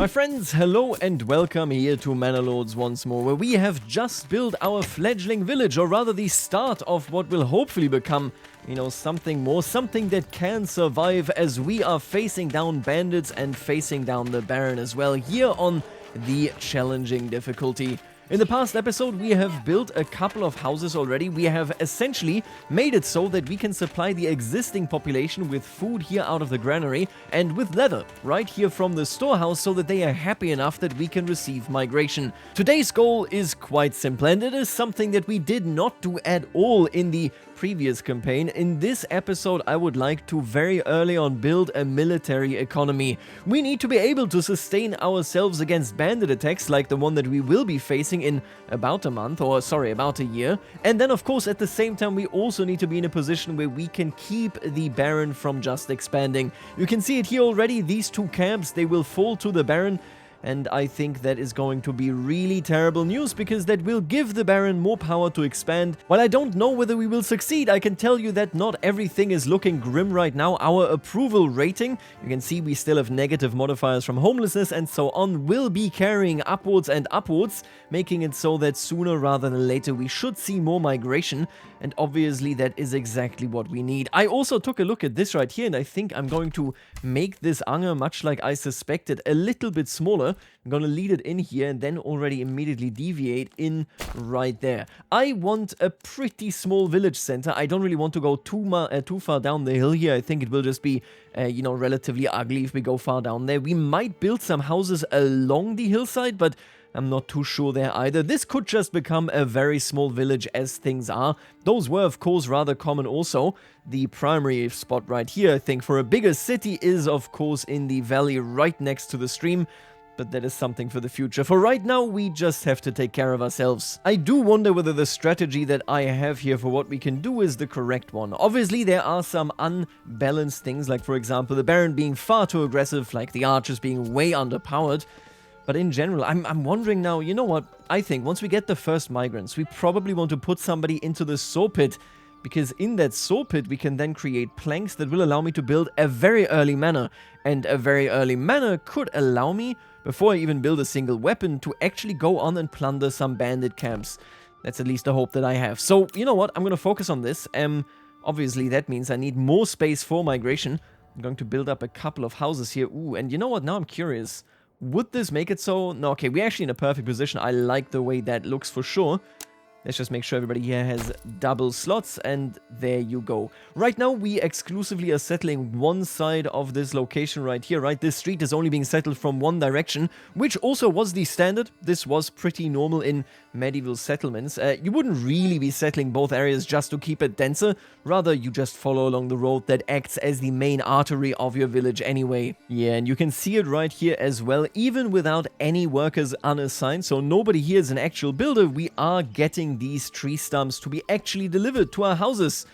My friends, hello and welcome here to Manor Lords once more, where we have just built our fledgling village, or rather the start of what will hopefully become, something more, something that can survive as we are facing down bandits and facing down the Baron as well here on the challenging difficulty. In the past episode, we have built a couple of houses already. We have essentially made it so that we can supply the existing population with food here out of the granary and with leather right here from the storehouse so that they are happy enough that we can receive migration. Today's goal is quite simple, and it is something that we did not do at all in the previous campaign. In this episode, I would like to very early on build a military economy. We need to be able to sustain ourselves against bandit attacks like the one that we will be facing in about a year. And then of course at the same time we also need to be in a position where we can keep the Baron from just expanding. You can see it here already, these two camps, they will fall to the Baron. And I think that is going to be really terrible news, because that will give the Baron more power to expand. While I don't know whether we will succeed, I can tell you that not everything is looking grim right now. Our approval rating, you can see we still have negative modifiers from homelessness and so on, will be carrying upwards and upwards, making it so that sooner rather than later we should see more migration. And obviously that is exactly what we need. I also took a look at this right here, and I think I'm going to make this Anger, much like I suspected, a little bit smaller. I'm going to lead it in here and then already immediately deviate in right there. I want a pretty small village center. I don't really want to go too far down the hill here. I think it will just be, relatively ugly if we go far down there. We might build some houses along the hillside, but I'm not too sure there either. This could just become a very small village as things are. Those were, of course, rather common also. The primary spot right here, I think, for a bigger city is, of course, in the valley right next to the stream. But that is something for the future. For right now, we just have to take care of ourselves. I do wonder whether the strategy that I have here for what we can do is the correct one. Obviously, there are some unbalanced things, like, for example, the Baron being far too aggressive, like the archers being way underpowered. But in general, I'm wondering now, you know what? I think once we get the first migrants, we probably want to put somebody into the saw pit, because in that saw pit, we can then create planks that will allow me to build a very early manor. And a very early manor could allow me, before I even build a single weapon, to actually go on and plunder some bandit camps. That's at least a hope that I have. So, you know what? I'm going to focus on this. Obviously, that means I need more space for migration. I'm going to build up a couple of houses here. Ooh, and you know what? Now I'm curious. Would this make it so? No, okay, we're actually in a perfect position. I like the way that looks for sure. Let's just make sure everybody here has double slots, and there you go. Right now, we exclusively are settling one side of this location right here, right? This street is only being settled from one direction, which also was the standard. This was pretty normal in medieval settlements. You wouldn't really be settling both areas just to keep it denser. Rather, you just follow along the road that acts as the main artery of your village anyway. Yeah, and you can see it right here as well, even without any workers unassigned, so nobody here is an actual builder. We are getting these tree stumps to be actually delivered to our houses,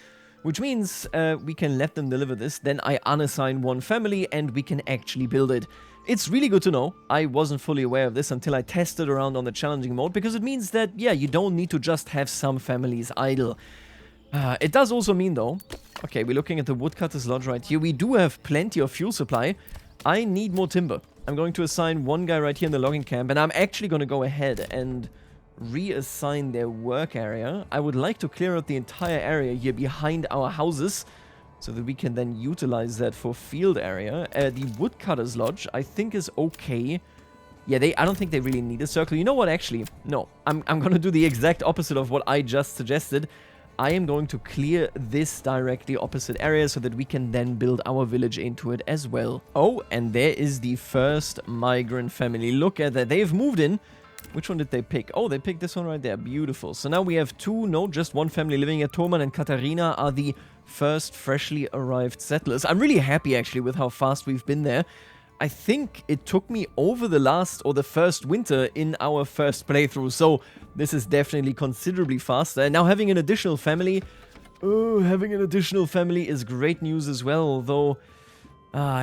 which means we can let them deliver this. Then I unassign one family and we can actually build it. It's really good to know. I wasn't fully aware of this until I tested around on the challenging mode, because it means that, yeah, you don't need to just have some families idle. It does also mean, though, okay, we're looking at the woodcutter's lodge right here. We do have plenty of fuel supply. I need more timber. I'm going to assign one guy right here in the logging camp, and I'm actually going to go ahead and reassign their work area. I would like to clear out the entire area here behind our houses so that we can then utilize that for field area. The woodcutter's lodge, I think, is okay. Yeah, I don't think they really need a circle. You know what, actually? No, I'm going to do the exact opposite of what I just suggested. I am going to clear this directly opposite area so that we can then build our village into it as well. Oh, and there is the first migrant family. Look at that. They've moved in. Which one did they pick? Oh, they picked this one right there. Beautiful. So now we have just one family living here. Torman and Katarina are the first freshly arrived settlers. I'm really happy, actually, with how fast we've been there. I think it took me over the first winter in our first playthrough. So this is definitely considerably faster. And now having an additional family. Oh, having an additional family is great news as well, although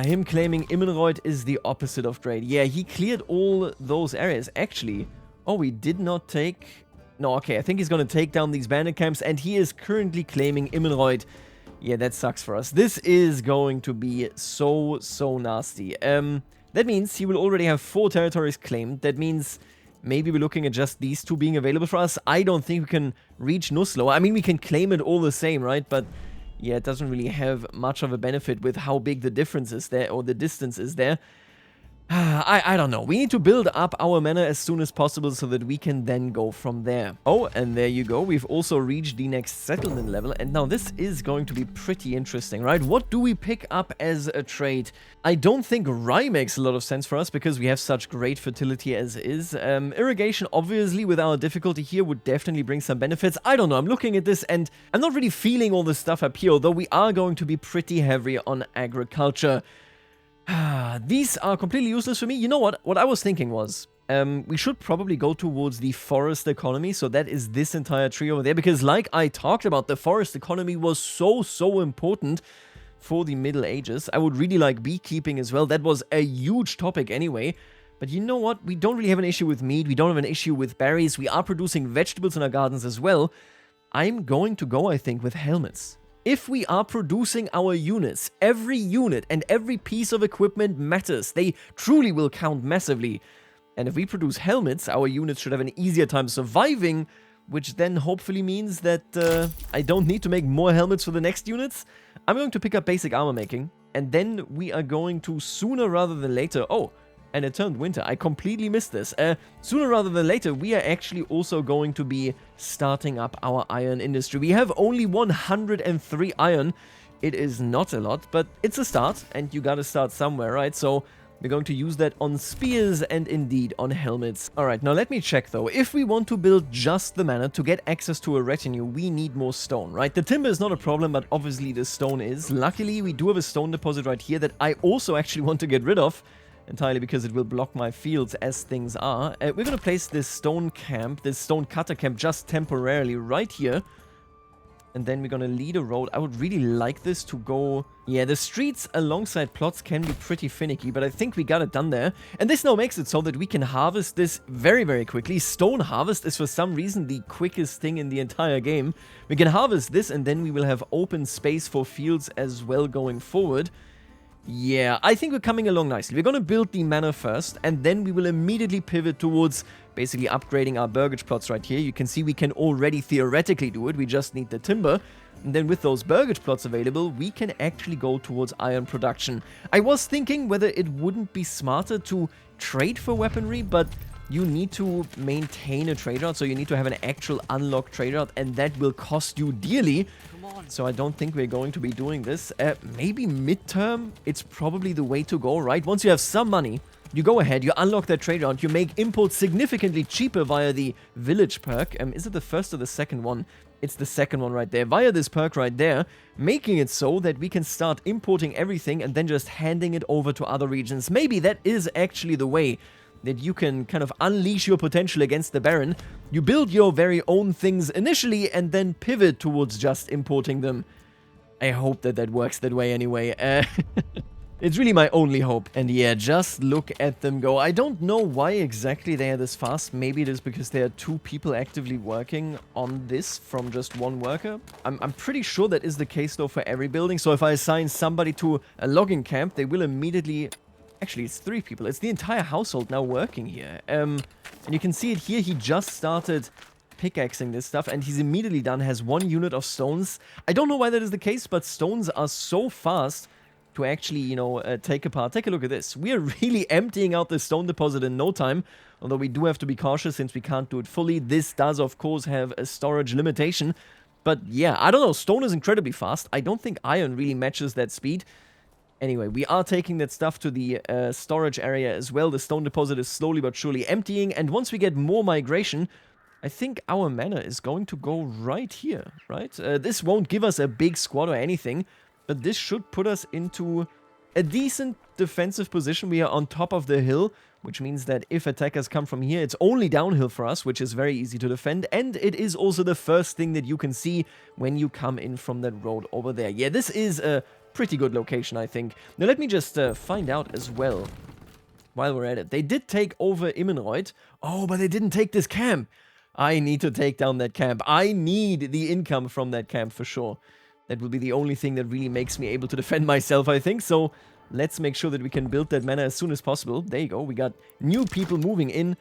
him claiming Immenreuth is the opposite of great. Yeah, he cleared all those areas. Actually, oh, we did not take... No, okay, I think he's going to take down these bandit camps, and he is currently claiming Immenreuth. Yeah, that sucks for us. This is going to be so nasty. That means he will already have 4 territories claimed. That means maybe we're looking at just these 2 being available for us. I don't think we can reach Nuslo. I mean, we can claim it all the same, right? But yeah, it doesn't really have much of a benefit with how big the difference is there, or the distance is there. I don't know. We need to build up our manor as soon as possible so that we can then go from there. Oh, and there you go. We've also reached the next settlement level. And now this is going to be pretty interesting, right? What do we pick up as a trade? I don't think rye makes a lot of sense for us because we have such great fertility as is. Irrigation, obviously, with our difficulty here would definitely bring some benefits. I don't know. I'm looking at this and I'm not really feeling all this stuff up here, although we are going to be pretty heavy on agriculture. These are completely useless for me. You know what? What I was thinking was, we should probably go towards the forest economy. So that is this entire tree over there. Because like I talked about, the forest economy was so important for the Middle Ages. I would really like beekeeping as well. That was a huge topic anyway. But you know what? We don't really have an issue with meat. We don't have an issue with berries. We are producing vegetables in our gardens as well. I'm going to go, I think, with helmets. If we are producing our units, every unit and every piece of equipment matters. They truly will count massively. And if we produce helmets, our units should have an easier time surviving, which then hopefully means that I don't need to make more helmets for the next units. I'm going to pick up basic armor making, and then we are going to sooner rather than later... Oh, and it turned winter. I completely missed this. Sooner rather than later, we are actually also going to be starting up our iron industry. We have only 103 iron. It is not a lot, but it's a start, and you gotta start somewhere, right? So we're going to use that on spears and indeed on helmets. Alright, now let me check though. If we want to build just the manor to get access to a retinue, we need more stone, right? The timber is not a problem, but obviously the stone is. Luckily, we do have a stone deposit right here that I also actually want to get rid of. Entirely because it will block my fields as things are. We're going to place this stone camp, this stone cutter camp, just temporarily right here. And then we're going to lead a road. I would really like this to go... Yeah, the streets alongside plots can be pretty finicky, but I think we got it done there. And this now makes it so that we can harvest this very quickly. Stone harvest is for some reason the quickest thing in the entire game. We can harvest this and then we will have open space for fields as well going forward. Yeah, I think we're coming along nicely. We're going to build the manor first, and then we will immediately pivot towards basically upgrading our burgage plots right here. You can see we can already theoretically do it. We just need the timber. And then with those burgage plots available, we can actually go towards iron production. I was thinking whether it wouldn't be smarter to trade for weaponry, but you need to maintain a trade route, so you need to have an actual unlocked trade route, and that will cost you dearly. So I don't think we're going to be doing this. Maybe midterm, it's probably the way to go, right? Once you have some money, you go ahead, you unlock that trade route, you make imports significantly cheaper via the village perk. Is it the first or the second one? It's the second one right there. Via this perk right there, making it so that we can start importing everything and then just handing it over to other regions. Maybe that is actually the way that you can kind of unleash your potential against the Baron. You build your very own things initially and then pivot towards just importing them. I hope that that works that way anyway. It's really my only hope. And yeah, just look at them go. I don't know why exactly they are this fast. Maybe it is because there are 2 people actively working on this from just 1 worker. I'm pretty sure that is the case though for every building. So if I assign somebody to a logging camp, they will immediately... Actually, it's 3 people. It's the entire household now working here. And you can see it here. He just started pickaxing this stuff, and he's immediately done. Has 1 unit of stones. I don't know why that is the case, but stones are so fast to actually, you know, take apart. Take a look at this. We are really emptying out the stone deposit in no time, although we do have to be cautious since we can't do it fully. This does, of course, have a storage limitation. But yeah, I don't know. Stone is incredibly fast. I don't think iron really matches that speed. Anyway, we are taking that stuff to the storage area as well. The stone deposit is slowly but surely emptying. And once we get more migration, I think our manor is going to go right here, right? This won't give us a big squad or anything, but this should put us into a decent defensive position. We are on top of the hill, which means that if attackers come from here, it's only downhill for us, which is very easy to defend. And it is also the first thing that you can see when you come in from that road over there. Yeah, this is a pretty good location, I think. Now, let me just find out as well, while we're at it. They did take over Immenreuth. Oh, but they didn't take this camp. I need to take down that camp. I need the income from that camp for sure. That will be the only thing that really makes me able to defend myself, I think. So, let's make sure that we can build that manor as soon as possible. There you go, we got new people moving in,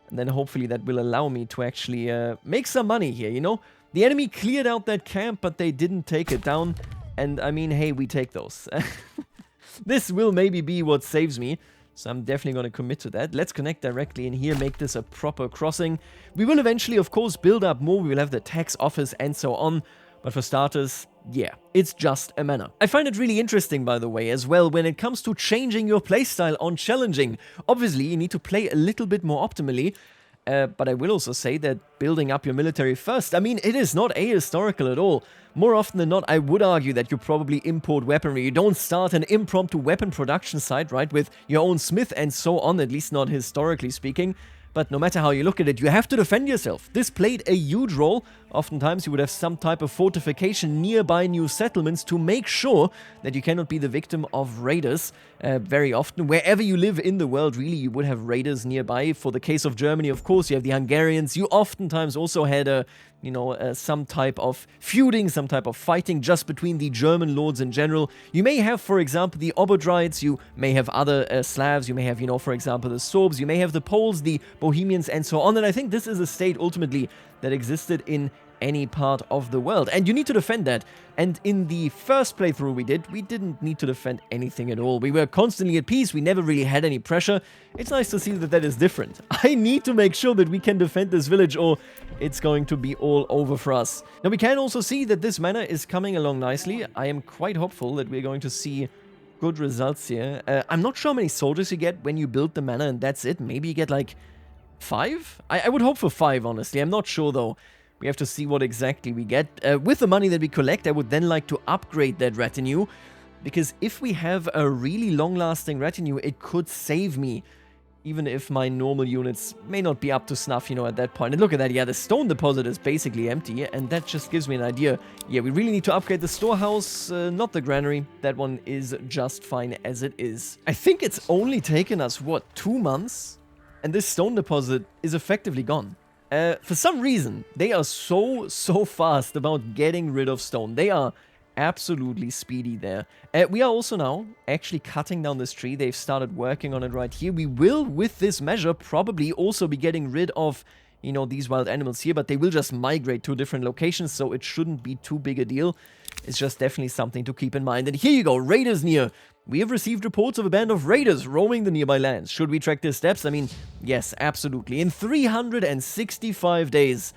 and then hopefully that will allow me to actually make some money here, you know? The enemy cleared out that camp, but they didn't take it down, and I mean, hey, we take those. This will maybe be what saves me, so I'm definitely going to commit to that. Let's connect directly in here, make this a proper crossing. We will eventually, of course, build up more. We will have the tax office and so on. But for starters, yeah, it's just a manor. I find it really interesting, by the way, as well, when it comes to changing your playstyle on challenging. Obviously, you need to play a little bit more optimally. But I will also say that building up your military first, I mean, it is not ahistorical at all. More often than not, I would argue that you probably import weaponry. You don't start an impromptu weapon production site, right, with your own smith and so on, at least not historically speaking. But no matter how you look at it, you have to defend yourself. This played a huge role. Oftentimes you would have some type of fortification nearby new settlements to make sure that you cannot be the victim of raiders. Very often, wherever you live in the world, really, you would have raiders nearby. For the case of Germany, of course, you have the Hungarians. You oftentimes also had some type of feuding, some type of fighting just between the German lords in general. You may have, for example, the Obodrites, you may have other Slavs, you may have, for example, the Sorbs, you may have the Poles, the Bohemians, and so on. And I think this is a state, ultimately, that existed in any part of the world. And you need to defend that. And in the first playthrough we didn't need to defend anything at all. We were constantly at peace. We never really had any pressure. It's nice to see that that is different. I need to make sure that we can defend this village or it's going to be all over for us. Now we can also see that this manor is coming along nicely. I am quite hopeful that we're going to see good results here. I'm not sure how many soldiers you get when you build the manor and that's it. Maybe you get like 5? I would hope for 5, honestly. I'm not sure though. We have to see what exactly we get. With the money that we collect, I would then like to upgrade that retinue. Because if we have a really long-lasting retinue, it could save me. Even if my normal units may not be up to snuff, at that point. And look at that, yeah, the stone deposit is basically empty. And that just gives me an idea. Yeah, we really need to upgrade the storehouse, not the granary. That one is just fine as it is. I think it's only taken us, what, 2 months? And this stone deposit is effectively gone. For some reason, they are so fast about getting rid of stone. They are absolutely speedy there. We are also now actually cutting down this tree. They've started working on it right here. We will, with this measure, probably also be getting rid of, these wild animals here, but they will just migrate to different locations, so it shouldn't be too big a deal. It's just definitely something to keep in mind. And here you go, raiders near. We have received reports of a band of raiders roaming the nearby lands. Should we track their steps? I mean, yes, absolutely. In 365 days,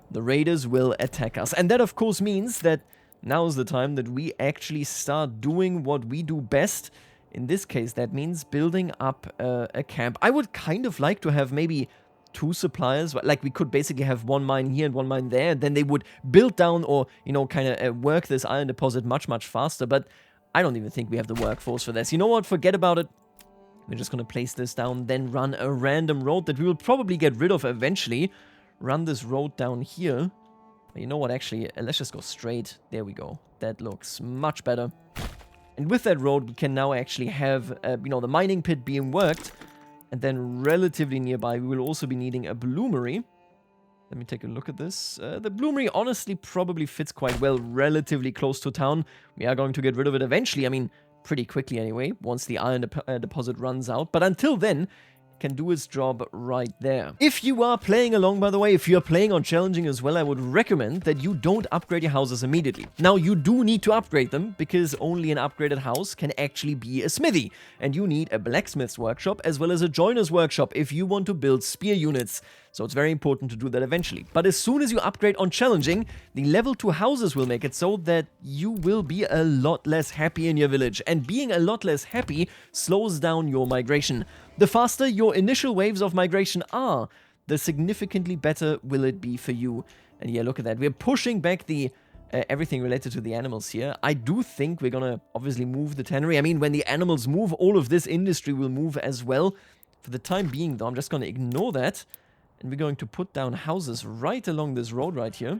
the raiders will attack us. And that, of course, means that now's the time that we actually start doing what we do best. In this case, that means building up a camp. I would kind of like to have maybe 2 suppliers. Like, we could basically have 1 mine here and 1 mine there. Then they would build down or, kind of work this iron deposit much, much faster. But I don't even think we have the workforce for this. You know what? Forget about it. We're just going to place this down, then run a random road that we will probably get rid of eventually. Run this road down here. You know what? Actually, let's just go straight. There we go. That looks much better. And with that road, we can now actually have, the mining pit being worked. And then relatively nearby, we will also be needing a bloomery. Let me take a look at this. The bloomery honestly probably fits quite well, relatively close to town. We are going to get rid of it eventually. I mean, pretty quickly anyway, once the iron deposit runs out. But until then, can do its job right there. If you are playing along, by the way, if you're playing on challenging as well, I would recommend that you don't upgrade your houses immediately. Now, you do need to upgrade them, because only an upgraded house can actually be a smithy. And you need a blacksmith's workshop as well as a joiner's workshop if you want to build spear units. So it's very important to do that eventually. But as soon as you upgrade on challenging, the level 2 houses will make it so that you will be a lot less happy in your village. And being a lot less happy slows down your migration. The faster your initial waves of migration are, the significantly better will it be for you. And yeah, look at that. We're pushing back the everything related to the animals here. I do think we're gonna obviously move the tannery. I mean, when the animals move, all of this industry will move as well. For the time being, though, I'm just gonna ignore that. And we're going to put down houses right along this road right here.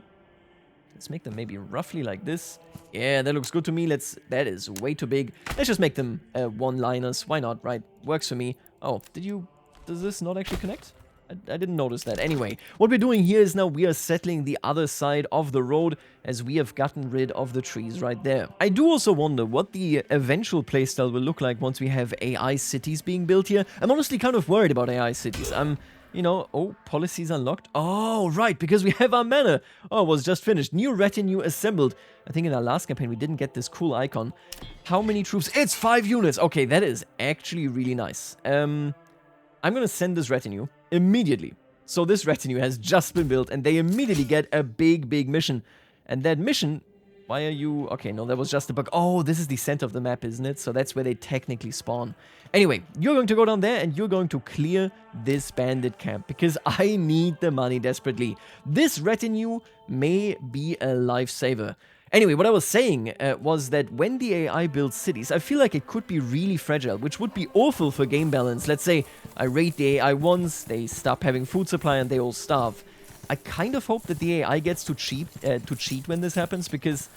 Let's make them maybe roughly like this. Yeah, that looks good to me. That is way too big. Let's just make them one-liners. Why not, right? Works for me. Oh, does this not actually connect? I didn't notice that. Anyway, what we're doing here is now we are settling the other side of the road as we have gotten rid of the trees right there. I do also wonder what the eventual playstyle will look like once we have AI cities being built here. I'm honestly kind of worried about AI cities. You know, oh, policies unlocked. Oh, right, because we have our manor. Oh, it was just finished. New retinue assembled. I think in our last campaign we didn't get this cool icon. How many troops? It's 5 units. Okay, that is actually really nice. I'm gonna send this retinue immediately. So this retinue has just been built and they immediately get a big mission. And that mission, why are you... Okay, no, that was just a bug. Oh, this is the center of the map, isn't it? So that's where they technically spawn. Anyway, you're going to go down there and you're going to clear this bandit camp because I need the money desperately. This retinue may be a lifesaver. Anyway, what I was saying was that when the AI builds cities, I feel like it could be really fragile, which would be awful for game balance. Let's say I raid the AI once, they stop having food supply and they all starve. I kind of hope that the AI gets to cheat when this happens, because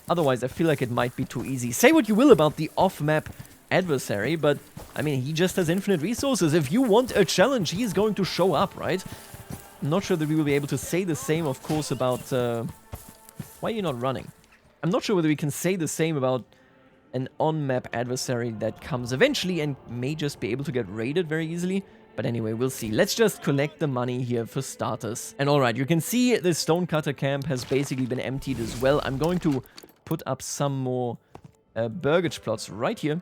otherwise I feel like it might be too easy. Say what you will about the off-map adversary, but I mean, he just has infinite resources. If you want a challenge, he is going to show up, right? I'm not sure that we will be able to say the same, of course, about... Why are you not running? I'm not sure whether we can say the same about an on-map adversary that comes eventually and may just be able to get raided very easily. But anyway, we'll see. Let's just collect the money here for starters. And alright, you can see the stonecutter camp has basically been emptied as well. I'm going to put up some more burgage plots right here.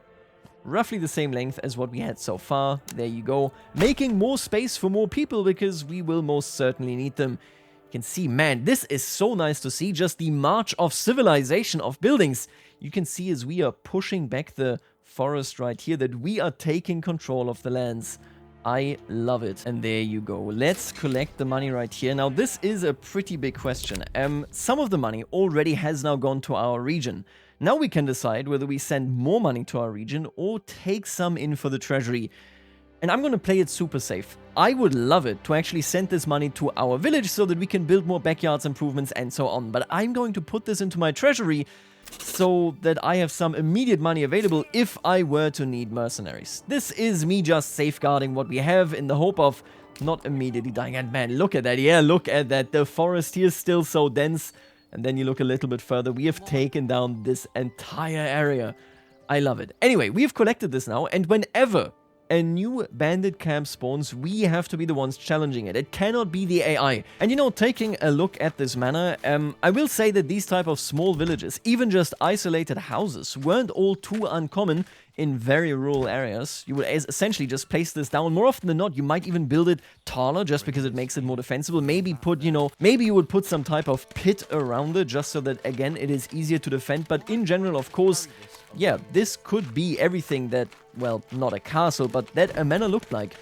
Roughly the same length as what we had so far. There you go. Making more space for more people because we will most certainly need them. You can see, man, this is so nice to see, just the march of civilization of buildings. You can see as we are pushing back the forest right here that we are taking control of the lands. I love it. And there you go. Let's collect the money right here. Now, this is a pretty big question. Some of the money already has now gone to our region. Now we can decide whether we send more money to our region or take some in for the treasury. And I'm going to play it super safe. I would love it to actually send this money to our village so that we can build more backyards improvements and so on. But I'm going to put this into my treasury so that I have some immediate money available if I were to need mercenaries. This is me just safeguarding what we have in the hope of not immediately dying. And man, look at that. Yeah, look at that. The forest here is still so dense. And then you look a little bit further. We have taken down this entire area. I love it. Anyway, we have collected this now. And whenever a new bandit camp spawns, we have to be the ones challenging it. It cannot be the AI. And you know, taking a look at this manor, I will say that these type of small villages, even just isolated houses, weren't all too uncommon in very rural areas. You would essentially just place this down. More often than not, you might even build it taller just because it makes it more defensible. Maybe put, you know, maybe you would put some type of pit around it just so that, again, it is easier to defend. But in general, of course, yeah, this could be everything that, well, not a castle, but that a manor looked like.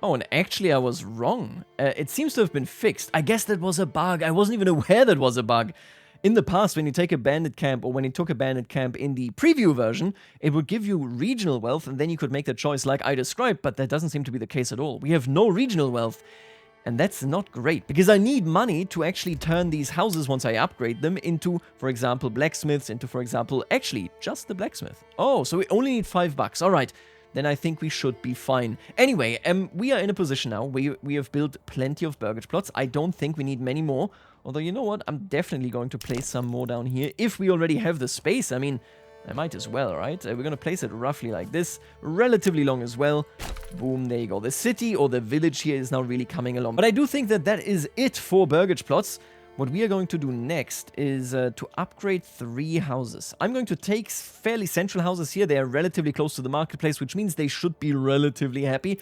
Oh, and actually I was wrong. It seems to have been fixed. I guess that was a bug. I wasn't even aware that was a bug. In the past, when you take a bandit camp, or when you took a bandit camp in the preview version, it would give you regional wealth, and then you could make the choice like I described, but that doesn't seem to be the case at all. We have no regional wealth, and that's not great, because I need money to actually turn these houses, once I upgrade them, into, for example, blacksmiths, into, for example, actually, just the blacksmith. Oh, so we only need $5. All right. Then I think we should be fine. Anyway, we are in a position now. We have built plenty of burgage plots. I don't think we need many more. Although, you know what? I'm definitely going to place some more down here. If we already have the space, I mean, I might as well, right? We're going to place it roughly like this. Relatively long as well. Boom, there you go. The city or the village here is now really coming along. But I do think that that is it for burgage plots. What we are going to do next is to upgrade 3 houses. I'm going to take fairly central houses here. They are relatively close to the marketplace, which means they should be relatively happy.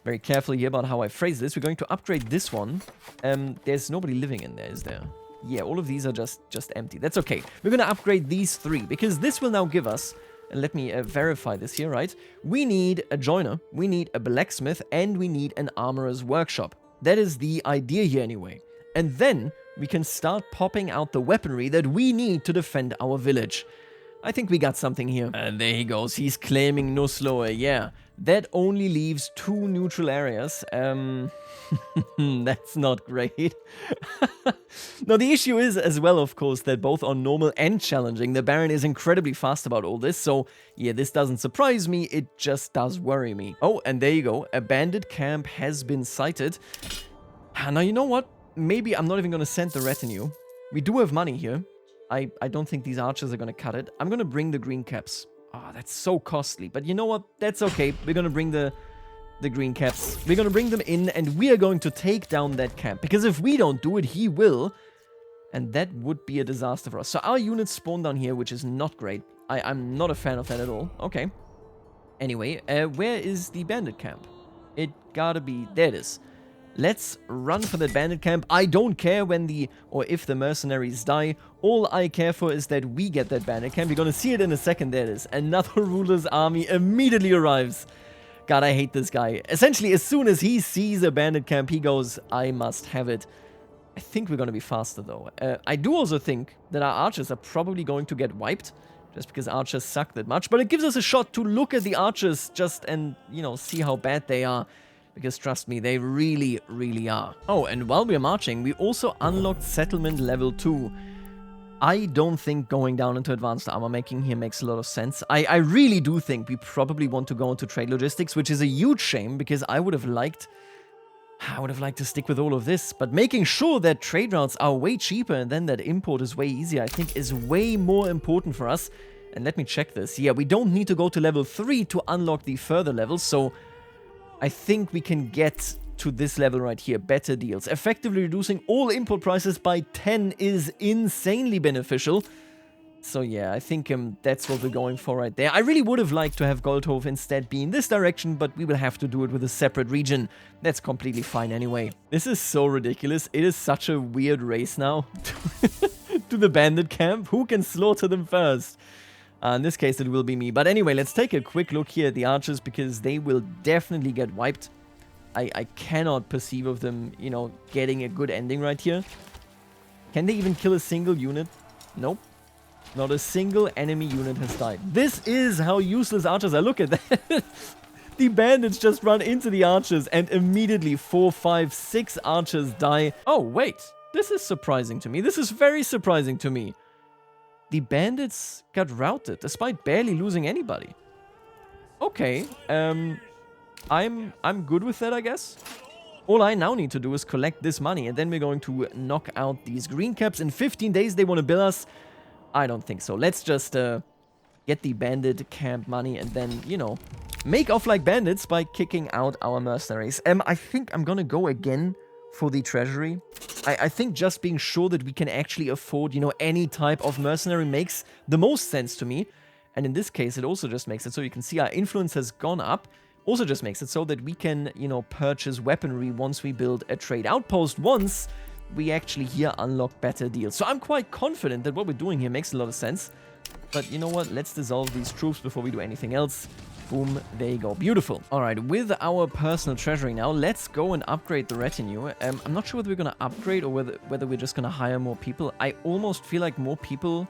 Very careful here about how I phrase this. We're going to upgrade this one. There's nobody living in there, is there? Yeah, all of these are just empty. That's okay. We're going to upgrade these 3 because this will now give us, and let me verify this here, right? We need a joiner, we need a blacksmith, and we need an armorer's workshop. That is the idea here anyway. And then we can start popping out the weaponry that we need to defend our village. I think we got something here. And there he goes. He's claiming no slower. Yeah, that only leaves 2 neutral areas. That's not great. Now, the issue is as well, of course, that both on normal and challenging, the Baron is incredibly fast about all this. So, yeah, this doesn't surprise me. It just does worry me. Oh, and there you go. A bandit camp has been sighted. Now, you know what? Maybe I'm not even going to send the retinue. We do have money here. I don't think these archers are going to cut it. I'm going to bring the green caps. Oh, that's so costly. But you know what? That's okay. We're going to bring the green caps. We're going to bring them in, and we are going to take down that camp. Because if we don't do it, he will. And that would be a disaster for us. So our units spawn down here, which is not great. I'm not a fan of that at all. Okay. Anyway, where is the bandit camp? It gotta be... There it is. Let's run for that bandit camp. I don't care when or if the mercenaries die. All I care for is that we get that bandit camp. You're gonna see it in a second. There it is. Another ruler's army immediately arrives. God, I hate this guy. Essentially, as soon as he sees a bandit camp, he goes, I must have it. I think we're gonna be faster, though. I do also think that our archers are probably going to get wiped. Just because archers suck that much. But it gives us a shot to look at the archers and, you know, see how bad they are. Because trust me, they really, really are. Oh, and while we're marching, we also unlocked settlement level 2. I don't think going down into advanced armor making here makes a lot of sense. I really do think we probably want to go into trade logistics, which is a huge shame because I would have liked to stick with all of this. But making sure that trade routes are way cheaper and then that import is way easier, I think is way more important for us. And let me check this. Yeah, we don't need to go to level 3 to unlock the further levels, so I think we can get to this level right here, better deals. Effectively reducing all import prices by 10 is insanely beneficial. So yeah, I think that's what we're going for right there. I really would have liked to have Goldhof instead be in this direction, but we will have to do it with a separate region. That's completely fine anyway. This is so ridiculous. It is such a weird race now to the bandit camp. Who can slaughter them first? In this case, it will be me. But anyway, let's take a quick look here at the archers, because they will definitely get wiped. I cannot perceive of them, you know, getting a good ending right here. Can they even kill a single unit? Nope. Not a single enemy unit has died. This is how useless archers are. Look at that. The bandits just run into the archers and immediately 4, 5, 6 archers die. Oh, wait. This is surprising to me. This is very surprising to me. The bandits got routed despite barely losing anybody. Okay, I'm good with that, I guess. All I now need to do is collect this money, and then we're going to knock out these green caps. In 15 days, they want to bill us. I don't think so. Let's just get the bandit camp money and then, you know, make off like bandits by kicking out our mercenaries. I think I'm gonna go again for the treasury. I think just being sure that we can actually afford, you know, any type of mercenary makes the most sense to me. And in this case, it also just makes it so you can see our influence has gone up. Also just makes it so that we can, you know, purchase weaponry once we build a trade outpost, once we actually here unlock better deals. So I'm quite confident that what we're doing here makes a lot of sense. But you know what? Let's dissolve these troops before we do anything else. Boom, there you go. Beautiful. All right, with our personal treasury now, let's go and upgrade the retinue. I'm not sure whether we're going to upgrade or whether we're just going to hire more people. I almost feel like more people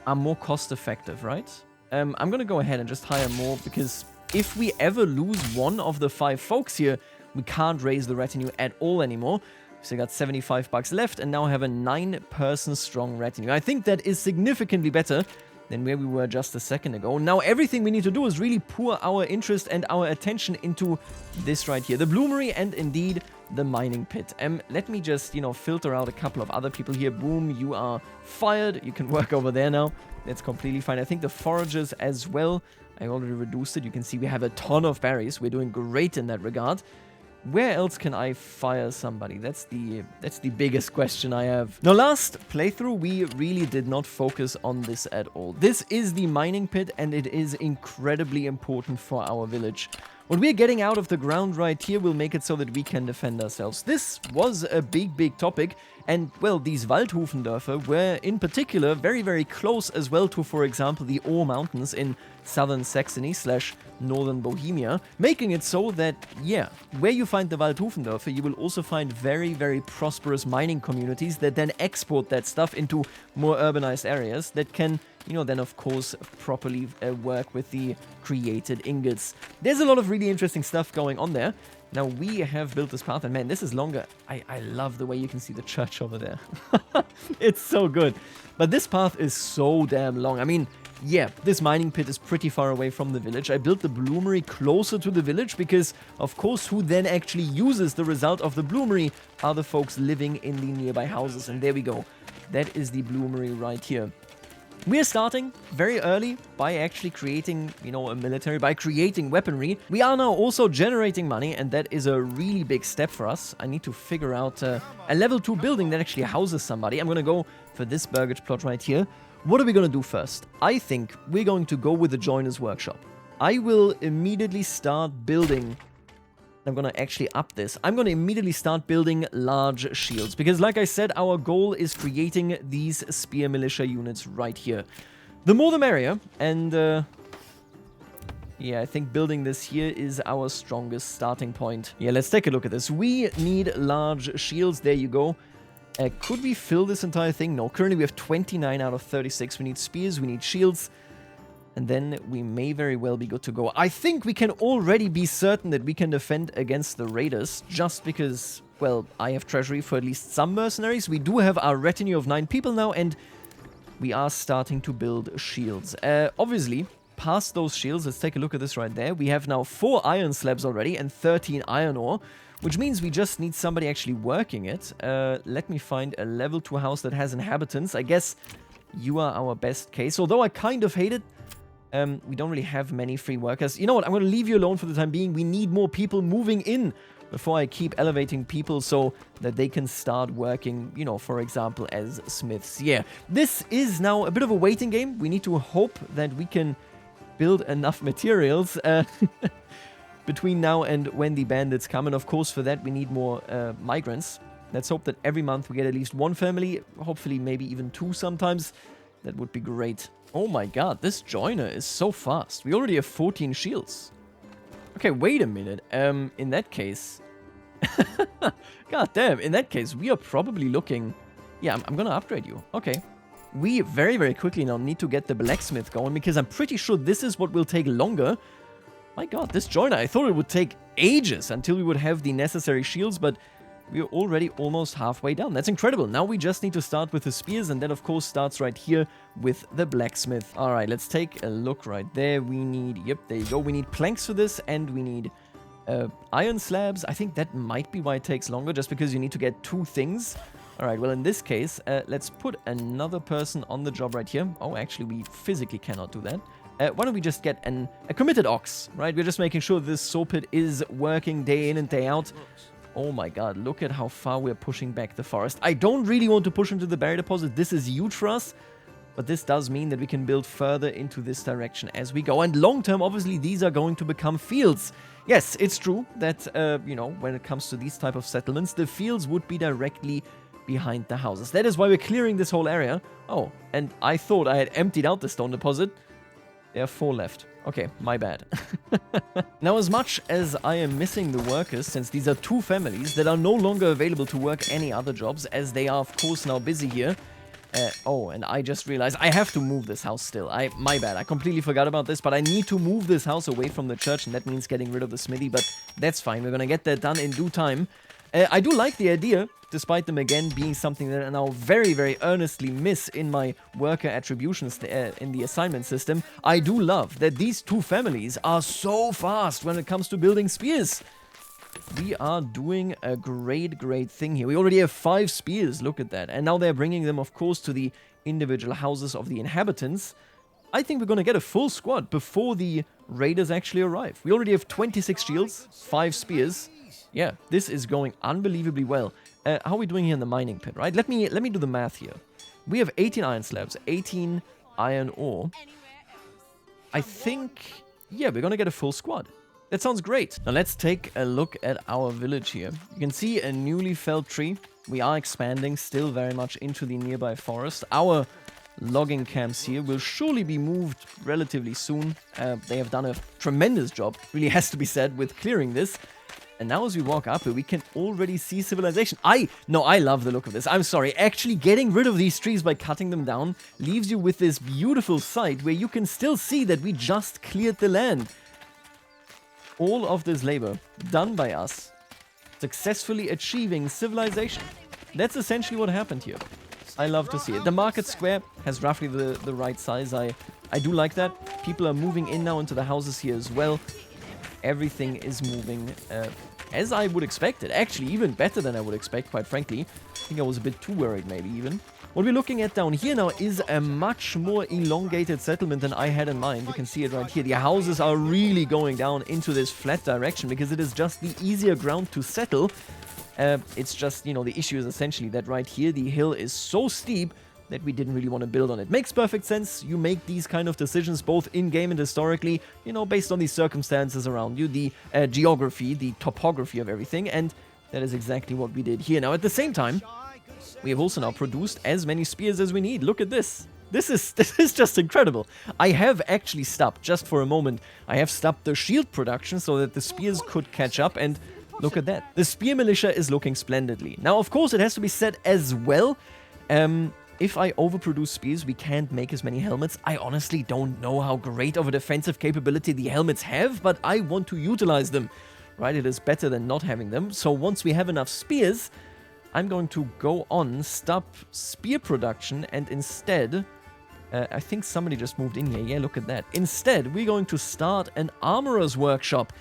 are more cost effective, right? I'm going to go ahead and just hire more, because if we ever lose one of the 5 folks here, we can't raise the retinue at all anymore. So we got 75 bucks left and now have a 9-person strong retinue. I think that is significantly better than where we were just a second ago. Now everything we need to do is really pour our interest and our attention into this right here, the bloomery and indeed the mining pit. Let me just, you know, filter out a couple of other people here. Boom, you are fired. You can work over there now. That's completely fine. I think the foragers as well, I already reduced it. You can see we have a ton of berries. We're doing great in that regard. Where else can I fire somebody? That's the biggest question I have. Now, last playthrough, we really did not focus on this at all. This is the mining pit, and it is incredibly important for our village. What we're getting out of the ground right here will make it so that we can defend ourselves. This was a big topic, and, well, these Waldhufendörfer were, in particular, very, very close as well to, for example, the Ore Mountains in southern Saxony / northern Bohemia, making it so that, yeah, where you find the Waldhufendörfer, you will also find very, very prosperous mining communities that then export that stuff into more urbanized areas that can, you know, then of course properly work with the created ingots. There's a lot of really interesting stuff going on there. Now we have built this path, and man, this is longer. I love the way you can see the church over there. It's so good. But this path is so damn long. I mean, yeah, this mining pit is pretty far away from the village. I built the bloomery closer to the village because, of course, who then actually uses the result of the bloomery are the folks living in the nearby houses. And there we go. That is the bloomery right here. We are starting very early by actually creating, you know, a military, by creating weaponry. We are now also generating money, and that is a really big step for us. I need to figure out a level 2 building that actually houses somebody. I'm going to go for this burgage plot right here. What are we going to do first? I think we're going to go with the joiner's workshop. I will immediately start building... I'm going to actually up this. I'm going to immediately start building large shields. Because like I said, our goal is creating these spear militia units right here. The more the merrier. And yeah, I think building this here is our strongest starting point. Yeah, let's take a look at this. We need large shields. There you go. Could we fill this entire thing? No. Currently we have 29 out of 36. We need spears. We need shields. And then we may very well be good to go. I think we can already be certain that we can defend against the raiders, just because, well, I have treasury for at least some mercenaries. We do have our retinue of 9 people now, and we are starting to build shields. Obviously, past those shields, let's take a look at this right there. We have now 4 iron slabs already and 13 iron ore, which means we just need somebody actually working it. Let me find a level 2 house that has inhabitants. I guess you are our best case, although I kind of hate it. We don't really have many free workers. You know what? I'm going to leave you alone for the time being. We need more people moving in before I keep elevating people so that they can start working, you know, for example, as smiths. Yeah, this is now a bit of a waiting game. We need to hope that we can build enough materials between now and when the bandits come. And of course, for that, we need more migrants. Let's hope that every month we get at least 1 family, hopefully maybe even 2 sometimes. That would be great. Oh my god, this joiner is so fast. We already have 14 shields. Okay, wait a minute. In that case... god damn, in that case, we are probably looking... Yeah, I'm gonna upgrade you. Okay. We very, very quickly now need to get the blacksmith going, because I'm pretty sure this is what will take longer. My god, this joiner, I thought it would take ages until we would have the necessary shields, but... we're already almost halfway down. That's incredible. Now we just need to start with the spears, and that, of course, starts right here with the blacksmith. All right, let's take a look right there. We need, yep, there you go. We need planks for this, and we need iron slabs. I think that might be why it takes longer, just because you need to get 2 things. All right, well, in this case, let's put another person on the job right here. Oh, actually, we physically cannot do that. Why don't we just get a committed ox, right? We're just making sure this saw pit is working day in and day out. Oh my god, look at how far we're pushing back the forest. I don't really want to push into the berry deposit. This is huge for us. But this does mean that we can build further into this direction as we go. And long term, obviously, these are going to become fields. Yes, it's true that, you know, when it comes to these type of settlements, the fields would be directly behind the houses. That is why we're clearing this whole area. Oh, and I thought I had emptied out the stone deposit. There are 4 left. Okay, my bad. Now, as much as I am missing the workers, since these are 2 families that are no longer available to work any other jobs, as they are, of course, now busy here. Oh, and I just realized I have to move this house still. My bad. I completely forgot about this, but I need to move this house away from the church, and that means getting rid of the smithy, but that's fine. We're gonna get that done in due time. I do like the idea, despite them again being something that I now very, very earnestly miss in my worker attributions in the assignment system. I do love that these 2 families are so fast when it comes to building spears. We are doing a great, great thing here. We already have 5 spears, look at that. And now they're bringing them, of course, to the individual houses of the inhabitants. I think we're going to get a full squad before the raiders actually arrive. We already have 26 shields, 5 spears. Yeah, this is going unbelievably well. How are we doing here in the mining pit, right? Let me do the math here. We have 18 iron slabs, 18 iron ore. I think, yeah, we're going to get a full squad. That sounds great. Now let's take a look at our village here. You can see a newly felled tree. We are expanding still very much into the nearby forest. Our logging camps here will surely be moved relatively soon. They have done a tremendous job, really has to be said, with clearing this. And now as we walk up here, we can already see civilization. I love the look of this. I'm sorry. Actually getting rid of these trees by cutting them down leaves you with this beautiful sight where you can still see that we just cleared the land. All of this labor done by us, successfully achieving civilization. That's essentially what happened here. I love to see it. The market square has roughly the right size. I I do like that. People are moving in now into the houses here as well. Everything is moving as I would expect it. Actually, even better than I would expect, quite frankly. I think I was a bit too worried, maybe, even. What we're looking at down here now is a much more elongated settlement than I had in mind. You can see it right here. The houses are really going down into this flat direction because it is just the easier ground to settle. It's just, you know, the issue is essentially that right here, the hill is so steep that we didn't really want to build on it. Makes perfect sense. You make these kind of decisions both in-game and historically, you know, based on the circumstances around you, the geography, the topography of everything, and that is exactly what we did here. Now, at the same time, we have also now produced as many spears as we need. Look at this. This is just incredible. I have actually stopped, just for a moment, I have stopped the shield production so that the spears could catch up, and look at that. The spear militia is looking splendidly. Now, of course, it has to be said as well, if I overproduce spears, we can't make as many helmets. I honestly don't know how great of a defensive capability the helmets have, but I want to utilize them, right? It is better than not having them. So once we have enough spears, I'm going to go on, stop spear production, and instead, I think somebody just moved in here. Yeah, look at that. Instead, we're going to start an armorer's workshop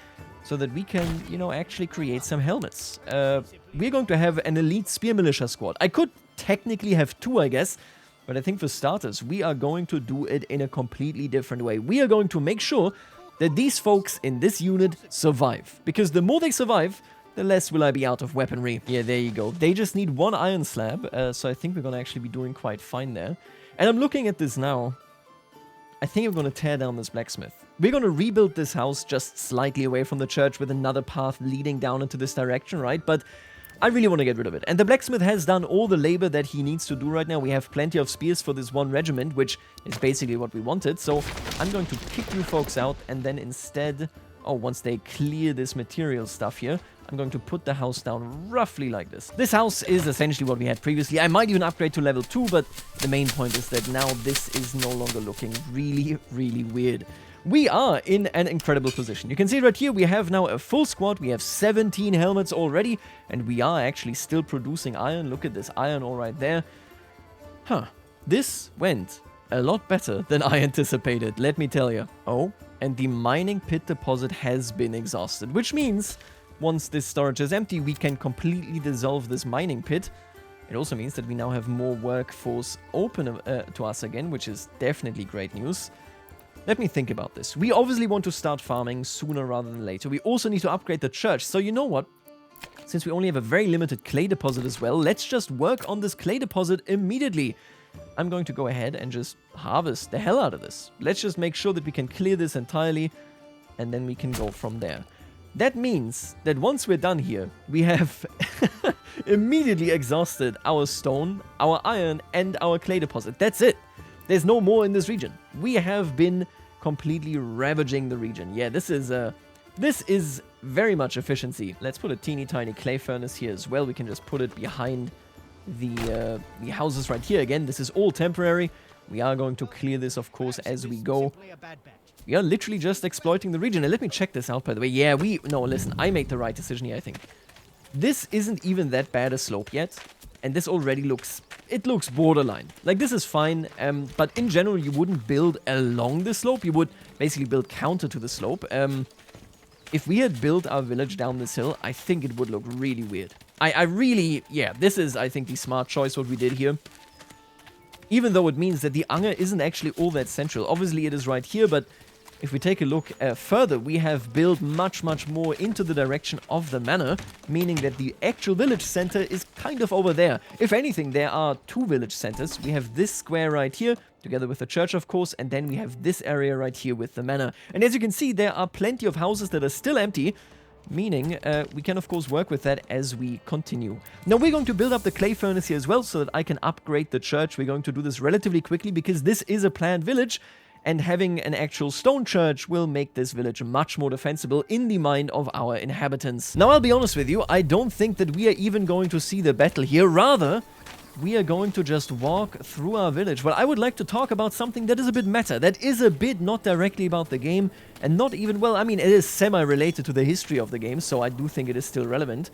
so that we can, you know, actually create some helmets. We're going to have an elite spear militia squad. I could technically have two, I guess, but I think for starters, we are going to do it in a completely different way. We are going to make sure that these folks in this unit survive, because the more they survive, the less will I be out of weaponry. Yeah, there you go. They just need one iron slab, so I think we're going to actually be doing quite fine there. And I'm looking at this now. I think I'm going to tear down this blacksmith. We're going to rebuild this house just slightly away from the church with another path leading down into this direction, right? But I really want to get rid of it. And the blacksmith has done all the labor that he needs to do right now. We have plenty of spears for this one regiment, which is basically what we wanted. So I'm going to kick you folks out, and then instead, once they clear this material stuff here, I'm going to put the house down roughly like this. This house is essentially what we had previously. I might even upgrade to level 2, but the main point is that now this is no longer looking really, really weird. We are in an incredible position. You can see right here, we have now a full squad. We have 17 helmets already, and we are actually still producing iron. Look at this iron all right there. This went a lot better than I anticipated, let me tell you. Oh, and the mining pit deposit has been exhausted, which means once this storage is empty, we can completely dissolve this mining pit. It also means that we now have more workforce open to us again, which is definitely great news. Let me think about this. We obviously want to start farming sooner rather than later. We also need to upgrade the church. So you know what? Since we only have a very limited clay deposit as well, let's just work on this clay deposit immediately. I'm going to go ahead and just harvest the hell out of this. Let's just make sure that we can clear this entirely, and then we can go from there. That means that once we're done here, we have immediately exhausted our stone, our iron, and our clay deposit. That's it. There's no more in this region. We have been completely ravaging the region. Yeah, this is very much efficiency. Let's put a teeny tiny clay furnace here as well. We can just put it behind the houses right here. Again, this is all temporary. We are going to clear this, of course, as we go. We are literally just exploiting the region. And let me check this out, by the way. Yeah, no, listen, I made the right decision here, I think. This isn't even that bad a slope yet. And this already looks borderline. Like, this is fine, but in general, you wouldn't build along the slope. You would basically build counter to the slope. If we had built our village down this hill, I think it would look really weird. This is, I think, the smart choice, what we did here. Even though it means that the Anger isn't actually all that central. Obviously, it is right here, but if we take a look further, we have built much, much more into the direction of the manor, meaning that the actual village center is kind of over there. If anything, there are two village centers. We have this square right here, together with the church, of course, and then we have this area right here with the manor. And as you can see, there are plenty of houses that are still empty, meaning we can, of course, work with that as we continue. Now, we're going to build up the clay furnace here as well, so that I can upgrade the church. We're going to do this relatively quickly, because this is a planned village, and having an actual stone church will make this village much more defensible in the mind of our inhabitants. Now, I'll be honest with you, I don't think that we are even going to see the battle here. Rather, we are going to just walk through our village. Well, I would like to talk about something that is a bit meta, that is a bit not directly about the game, and not even, well, I mean, it is semi-related to the history of the game, so I do think it is still relevant.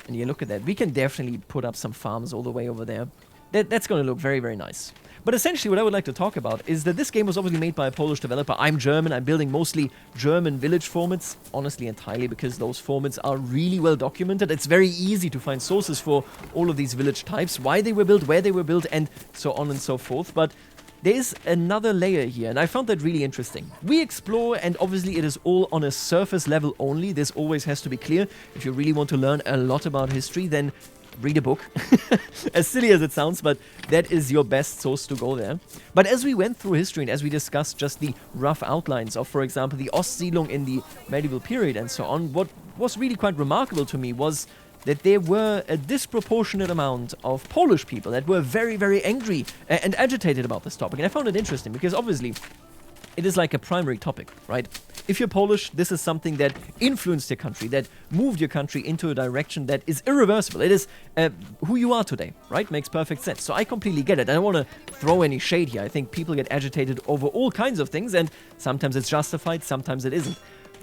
And yeah, look at that. We can definitely put up some farms all the way over there. That's going to look very, very nice. But essentially what I would like to talk about is that this game was obviously made by a Polish developer. I'm German, I'm building mostly German village formats, honestly entirely because those formats are really well documented. It's very easy to find sources for all of these village types, why they were built, where they were built, and so on and so forth. But there is another layer here, and I found that really interesting. We explore, and obviously it is all on a surface level only. This always has to be clear. If you really want to learn a lot about history, then read a book. As silly as it sounds, but that is your best source to go there. But as we went through history and as we discussed just the rough outlines of, for example, the Ostsiedlung in the medieval period and so on, what was really quite remarkable to me was that there were a disproportionate amount of Polish people that were very, very angry and agitated about this topic. And I found it interesting because obviously it is like a primary topic, right? If you're Polish, this is something that influenced your country, that moved your country into a direction that is irreversible. It is who you are today, right? Makes perfect sense. So I completely get it. I don't want to throw any shade here. I think people get agitated over all kinds of things, and sometimes it's justified, sometimes it isn't.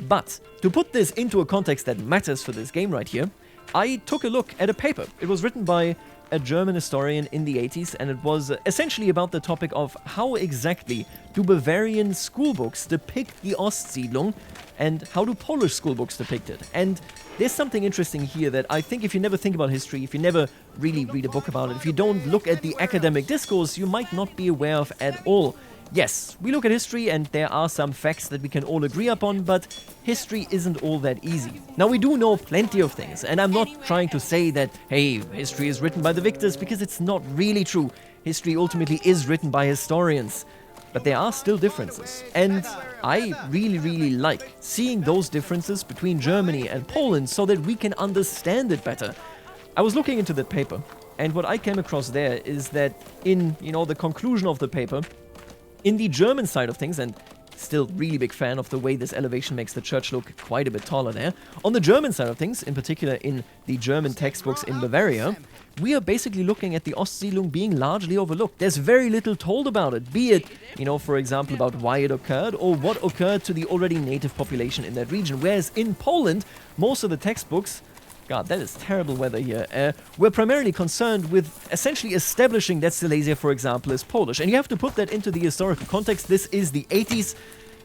But to put this into a context that matters for this game right here, I took a look at a paper. It was written by a German historian in the 80s, and it was essentially about the topic of how exactly do Bavarian schoolbooks depict the Ostsiedlung and how do Polish schoolbooks depict it. And there's something interesting here that I think if you never think about history, if you never really read a book about it, if you don't look at the academic discourse, you might not be aware of at all. Yes, we look at history and there are some facts that we can all agree upon, but history isn't all that easy. Now, we do know plenty of things, and I'm not trying to say that, hey, history is written by the victors, because it's not really true. History ultimately is written by historians. But there are still differences, and I really, really like seeing those differences between Germany and Poland so that we can understand it better. I was looking into that paper, and what I came across there is that in, the conclusion of the paper, in the German side of things, and still really big fan of the way this elevation makes the church look quite a bit taller there. On the German side of things, in particular in the German textbooks in Bavaria, we are basically looking at the Ostsiedlung being largely overlooked. There's very little told about it, be it, for example, about why it occurred or what occurred to the already native population in that region. Whereas in Poland, most of the textbooks, God, that is terrible weather here. We're primarily concerned with essentially establishing that Silesia, for example, is Polish. And you have to put that into the historical context. This is the 80s.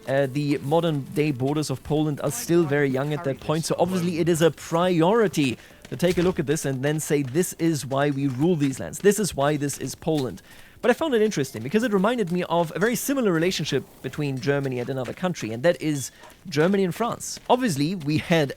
The modern-day borders of Poland are still very young at that point. So obviously it is a priority to take a look at this and then say, this is why we rule these lands. This is why this is Poland. But I found it interesting because it reminded me of a very similar relationship between Germany and another country, and that is Germany and France. Obviously, we had,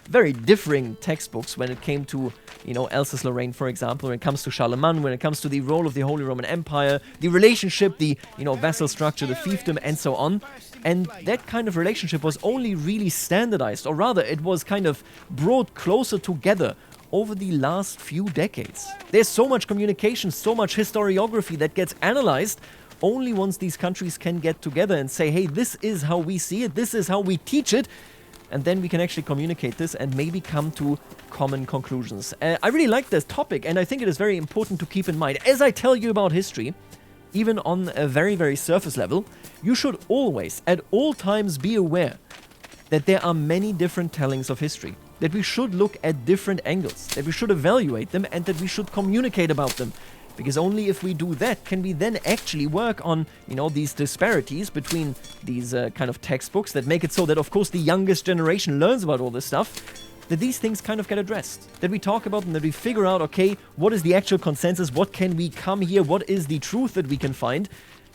very differing textbooks when it came to, Alsace-Lorraine, for example, when it comes to Charlemagne, when it comes to the role of the Holy Roman Empire, the relationship, the, vassal structure, the fiefdom, and so on. And that kind of relationship was only really standardized, or rather, it was kind of brought closer together over the last few decades. There's so much communication, so much historiography that gets analyzed only once these countries can get together and say, hey, this is how we see it, this is how we teach it, and then we can actually communicate this and maybe come to common conclusions. I really like this topic, and I think it is very important to keep in mind. As I tell you about history, even on a very, very surface level, you should always, at all times, be aware that there are many different tellings of history, that we should look at different angles, that we should evaluate them, and that we should communicate about them. Because only if we do that can we then actually work on, these disparities between these kind of textbooks that make it so that, of course, the youngest generation learns about all this stuff, that these things kind of get addressed, that we talk about them, that we figure out, okay, what is the actual consensus, what can we come here, what is the truth that we can find,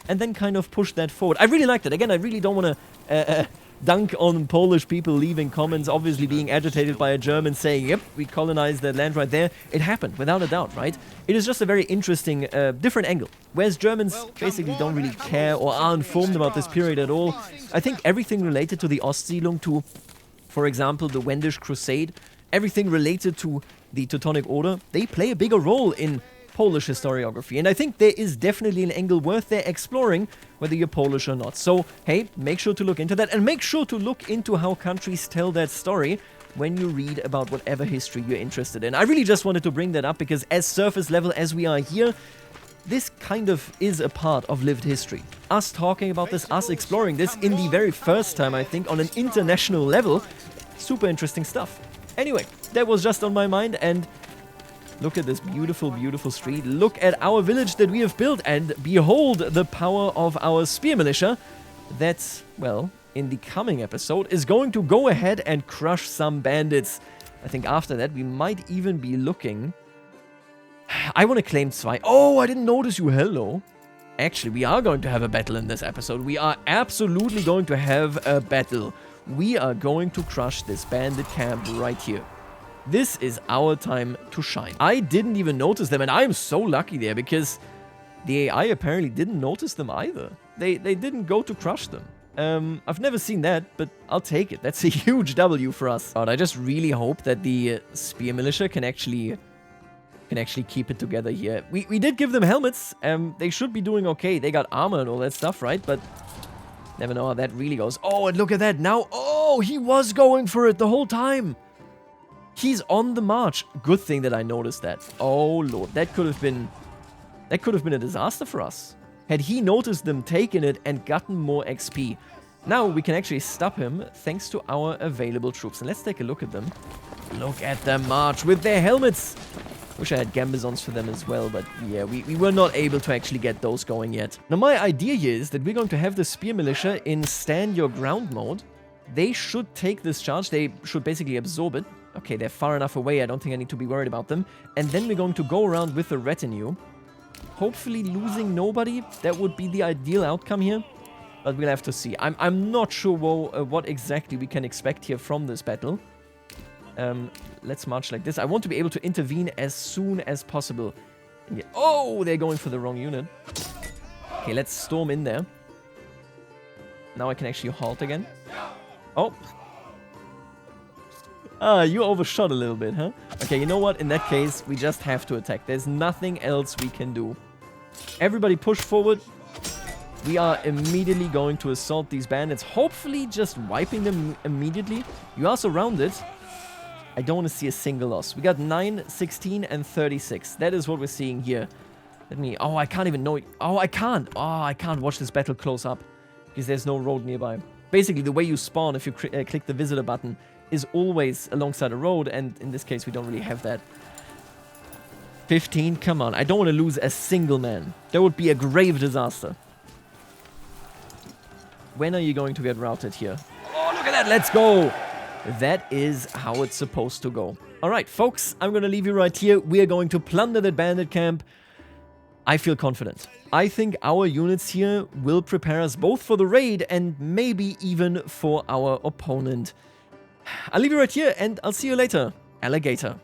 and then kind of push that forward. I really liked it. Again, I really don't want to dunk on Polish people leaving comments, obviously being agitated by a German saying, yep, we colonized that land right there. It happened, without a doubt, right? It is just a very interesting, different angle. Whereas Germans basically don't really care or are informed about this period at all. I think everything related to the Ostsiedlung, to, for example, the Wendish Crusade, everything related to the Teutonic Order, they play a bigger role in Polish historiography, and I think there is definitely an angle worth there exploring, whether you're Polish or not. So, hey, make sure to look into that, and make sure to look into how countries tell that story when you read about whatever history you're interested in. I really just wanted to bring that up because as surface level as we are here, this kind of is a part of lived history. Us talking about this, us exploring this in the very first time, I think, on an international level, super interesting stuff. Anyway, that was just on my mind, and Look at this beautiful, beautiful street. Look at our village that we have built. And behold the power of our spear militia that, well, in the coming episode is going to go ahead and crush some bandits. I think after that we might even be looking... I want to claim Zwei. Oh, I didn't notice you. Hello. Actually, we are going to have a battle in this episode. We are absolutely going to have a battle. We are going to crush this bandit camp right here. This is our time to shine. I didn't even notice them, and I am so lucky there because the AI apparently didn't notice them either. They didn't go to crush them. I've never seen that, but I'll take it. That's a huge W for us. But I just really hope that the spear militia can actually keep it together here. We did give them helmets. They should be doing okay. They got armor and all that stuff, right? But never know how that really goes. Oh, and look at that now. Oh, he was going for it the whole time. He's on the march. Good thing that I noticed that. Oh, Lord. That could have been a disaster for us. Had he noticed them taking it and gotten more XP. Now we can actually stop him thanks to our available troops. And let's take a look at them. Look at them march with their helmets. Wish I had gambizons for them as well, but yeah, we were not able to actually get those going yet. Now my idea here is that we're going to have the spear militia in stand your ground mode. They should take this charge. They should basically absorb it. Okay, they're far enough away. I don't think I need to be worried about them. And then we're going to go around with the retinue. Hopefully losing nobody. That would be the ideal outcome here. But we'll have to see. I'm not sure what exactly we can expect here from this battle. Let's march like this. I want to be able to intervene as soon as possible. Yeah. Oh, they're going for the wrong unit. Okay, let's storm in there. Now I can actually halt again. Oh. Ah, you overshot a little bit, huh? Okay, you know what? In that case, we just have to attack. There's nothing else we can do. Everybody push forward. We are immediately going to assault these bandits. Hopefully just wiping them immediately. You are surrounded. I don't want to see a single loss. We got 9, 16, and 36. That is what we're seeing here. Let me... Oh, I can't even know... Oh, I can't. Oh, I can't watch this battle close up. Because there's no road nearby. Basically, the way you spawn if you click the visitor button is always alongside a road. And in this case, we don't really have that. 15, come on. I don't want to lose a single man. That would be a grave disaster. When are you going to get routed here? Oh, look at that. Let's go. That is how it's supposed to go. Alright, folks, I'm going to leave you right here. We are going to plunder that bandit camp. I feel confident. I think our units here will prepare us both for the raid and maybe even for our opponent. I'll leave you right here and I'll see you later. Alligator.